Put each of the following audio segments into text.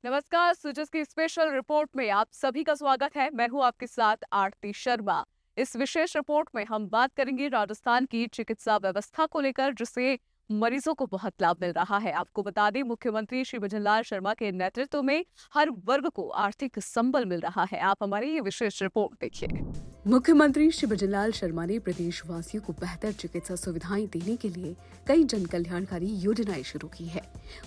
नमस्कार, सुजस की special report में आप सभी का स्वागत है। मैं हूं आपके साथ आरती शर्मा। इस विशेष रिपोर्ट में हम बात करेंगे राजस्थान की चिकित्सा व्यवस्था को लेकर, जिससे मरीजों को बहुत लाभ मिल रहा है। आपको बता दें, मुख्यमंत्री श्री भजनलाल शर्मा के नेतृत्व में हर वर्ग को आर्थिक संबल मिल रहा है। आप हमारी ये विशेष रिपोर्ट देखिए। मुख्यमंत्री श्री भजनलाल शर्मा ने प्रदेशवासियों को बेहतर चिकित्सा सुविधाएं देने के लिए कई जन कल्याणकारी योजनाएं शुरू की है।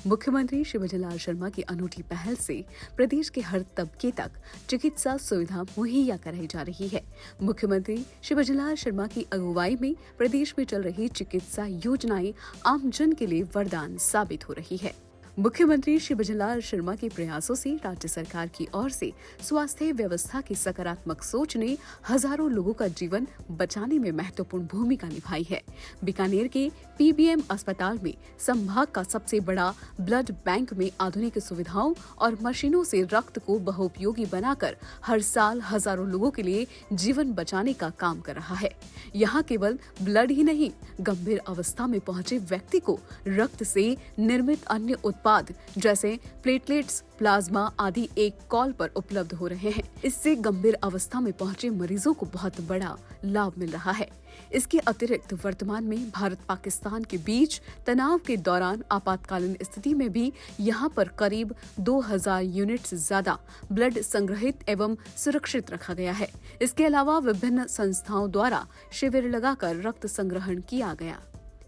मुख्यमंत्री श्री भजनलाल शर्मा की अनूठी पहल से प्रदेश के हर तबके तक चिकित्सा सुविधा मुहैया कराई जा रही है। मुख्यमंत्री श्री भजनलाल शर्मा की अगुवाई में प्रदेश में चल रही चिकित्सा योजनाएं आम जन के लिए वरदान साबित हो रही है। मुख्यमंत्री श्री भजनलाल शर्मा के प्रयासों से राज्य सरकार की ओर से स्वास्थ्य व्यवस्था की सकारात्मक सोच ने हजारों लोगों का जीवन बचाने में महत्वपूर्ण भूमिका निभाई है। बीकानेर के पीबीएम अस्पताल में संभाग का सबसे बड़ा ब्लड बैंक में आधुनिक सुविधाओं और मशीनों से रक्त को बहुउपयोगी बनाकर हर साल हजारों लोगों के लिए जीवन बचाने का काम कर रहा है। यहाँ केवल ब्लड ही नहीं, गंभीर अवस्था में पहुंचे व्यक्ति को रक्त से निर्मित अन्य उत्पाद जैसे प्लेटलेट्स, प्लाज्मा आदि एक कॉल पर उपलब्ध हो रहे हैं। इससे गंभीर अवस्था में पहुंचे मरीजों को बहुत बड़ा लाभ मिल रहा है। इसके अतिरिक्त वर्तमान में भारत पाकिस्तान के बीच तनाव के दौरान आपातकालीन स्थिति में भी यहां पर करीब 2000 यूनिट से ज्यादा ब्लड संग्रहित एवं सुरक्षित रखा गया है। इसके अलावा विभिन्न संस्थाओं द्वारा शिविर लगाकर रक्त संग्रहण किया गया।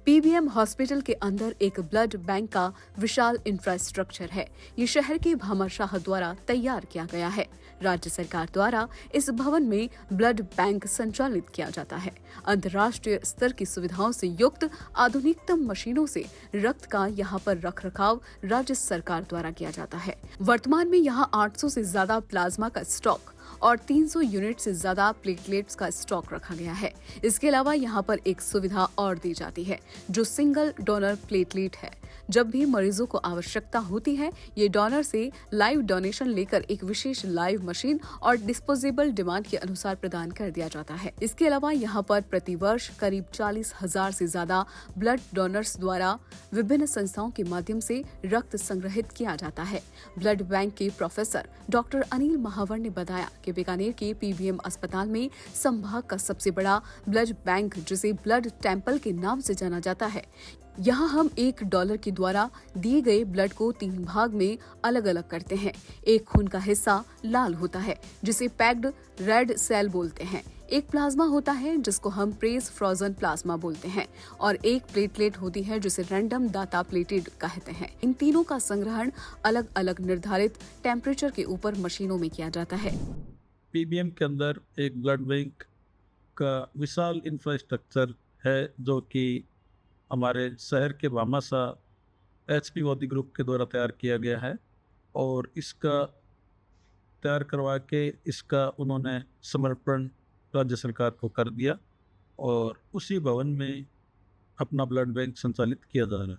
पीबीएम हॉस्पिटल के अंदर एक ब्लड बैंक का विशाल इंफ्रास्ट्रक्चर है। ये शहर के भामाशाह द्वारा तैयार किया गया है। राज्य सरकार द्वारा इस भवन में ब्लड बैंक संचालित किया जाता है। अंतर्राष्ट्रीय स्तर की सुविधाओं से युक्त आधुनिकतम मशीनों से रक्त का यहाँ पर रखरखाव राज्य सरकार द्वारा किया जाता है। वर्तमान में यहाँ 800 से ज्यादा प्लाज्मा का स्टॉक और 300 यूनिट से ज्यादा प्लेटलेट्स का स्टॉक रखा गया है। इसके अलावा यहाँ पर एक सुविधा और दी जाती है जो सिंगल डोनर प्लेटलेट है। जब भी मरीजों को आवश्यकता होती है, ये डोनर से लाइव डोनेशन लेकर एक विशेष लाइव मशीन और डिस्पोजेबल डिमांड के अनुसार प्रदान कर दिया जाता है। इसके अलावा यहाँ पर प्रति वर्ष करीब 40,000 से ज्यादा ब्लड डोनर्स द्वारा विभिन्न संस्थाओं के माध्यम से रक्त संग्रहित किया जाता है। ब्लड बैंक के प्रोफेसर डॉक्टर अनिल महावर ने बताया कि बीकानेर के पीबीएम अस्पताल में संभाग का सबसे बड़ा ब्लड बैंक, जिसे ब्लड टेम्पल के नाम से जाना जाता है, यहाँ हम $1 के द्वारा दिए गए ब्लड को 3 भाग में अलग अलग करते हैं। एक खून का हिस्सा लाल होता है जिसे पैक्ड रेड सेल बोलते हैं, एक प्लाज्मा होता है जिसको हम प्रेस फ्रोजन प्लाज्मा बोलते हैं और एक प्लेटलेट होती है जिसे रैंडम डाटा प्लेटेड कहते हैं। इन तीनों का संग्रहण अलग अलग निर्धारित टेम्परेचर के ऊपर मशीनों में किया जाता है। पीबीएम के अंदर एक ब्लड बैंक का विशाल इंफ्रास्ट्रक्चर है जो कि हमारे शहर के भामासा एचपी मोदी ग्रुप के द्वारा तैयार किया गया है और इसका तैयार करवा के इसका उन्होंने समर्पण राज्य सरकार को कर दिया और उसी भवन में अपना ब्लड बैंक संचालित किया जा रहा है।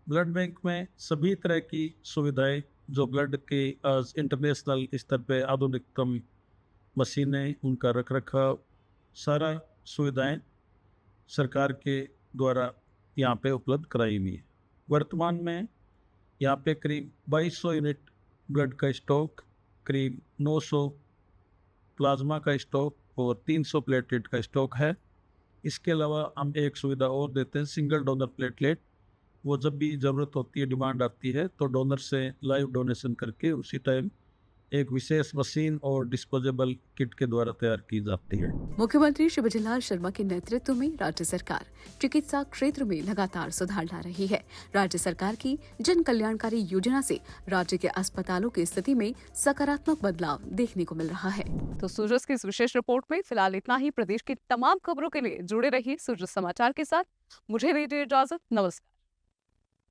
ब्लड बैंक में सभी तरह की सुविधाएं जो ब्लड के आज इंटरनेशनल स्तर पे आधुनिकतम मशीनें, उनका रखरखाव, सारा सुविधाएं सरकार के द्वारा यहाँ पे उपलब्ध कराई हुई है। वर्तमान में यहाँ पे करीब 2200 यूनिट ब्लड का स्टॉक, करीब 900 प्लाज्मा का स्टॉक और 300 प्लेटलेट का स्टॉक है। इसके अलावा हम एक सुविधा और देते हैं, सिंगल डोनर प्लेटलेट। वो जब भी ज़रूरत होती है, डिमांड आती है, तो डोनर से लाइव डोनेशन करके उसी टाइम एक विशेष मशीन और डिस्पोजेबल किट के द्वारा तैयार की जाती है। मुख्यमंत्री श्री भजनलाल शर्मा के नेतृत्व में राज्य सरकार चिकित्सा क्षेत्र में लगातार सुधार ला रही है। राज्य सरकार की जन कल्याणकारी योजना से राज्य के अस्पतालों की स्थिति में सकारात्मक बदलाव देखने को मिल रहा है। तो सूरज की इस विशेष रिपोर्ट में फिलहाल इतना ही। प्रदेश की तमाम खबरों के लिए जुड़े रहिए सूरज समाचार के साथ। मुझे दीजिए इजाजत। नमस्कार।